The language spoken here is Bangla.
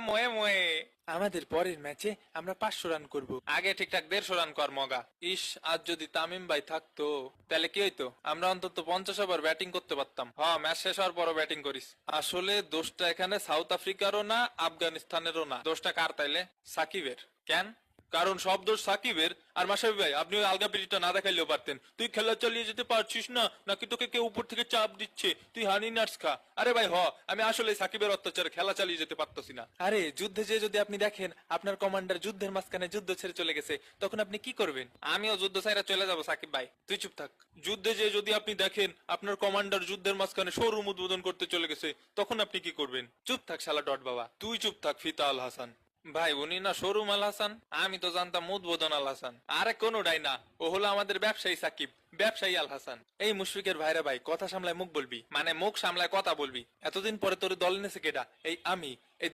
ময়ে ময়ে আমাদের পরের ম্যাচে আমরা 500 রান করব। আগে ঠিকঠাক 150 রান কর মগা। ইস, আজ যদি তামিম ভাই থাকতো তাহলে কি হইতো, আমরা অন্তত 50 ওভার ব্যাটিং করতে পারতাম। হ্যাঁ, ম্যাচ শেষ হওয়ার পরও ব্যাটিং করিস। আসলে দোষটা এখানে সাউথ আফ্রিকারও না, আফগানিস্তানেরও না, দোষটা কার তাইলে? সাকিবের। কেন? কারণ সব দোষ সাকিবের। আর মাশরাফি ভাই, আপনি ওই আলগা পিরিয়ডটা না দেখাইলেও পারতেন। তুই খেলা চালিয়ে যেতে পারছিস না, নাকি তোকে কেউ উপর থেকে চাপ দিচ্ছে, তুই হানি নাটস খা। আরে ভাই আমি আসলে সাকিবের অত্যাচারে খেলা চালিয়ে যেতে পারতাছি না। আরে যুদ্ধে যে যদি আপনি দেখেন আপনার কমান্ডার যুদ্ধের মাঝখানে যুদ্ধ ছেড়ে চলে গেছে, তখন আপনি কি করবেন? আমিও যুদ্ধ ছাইরা চলে যাব সাকিব ভাই। তুই চুপ থাক। যুদ্ধে যে যদি আপনি দেখেন আপনার কমান্ডার যুদ্ধের মাঝখানে শোরুম উদ্বোধন করতে চলে গেছে, তখন আপনি কি করবেন? চুপ থাক শালা ডট বাবা। তুই চুপ থাক ফিতা আল হাসান। ভাই উনি না শোরুম আল হাসান, আমি তো জানতাম উদ্বোধন আল হাসান। আরে কোনোটাই না, ও হলো আমাদের ব্যবসায়ী সাকিব, ব্যবসায়ী আল হাসান। এই মুশফিকের ভাইরা ভাই, কথা সামলায় মুখ বলবি। মানে মুখ সামলায় কথা বলবি। এতদিন পরে তোর দল নেছে কেডা? এই আমি। এই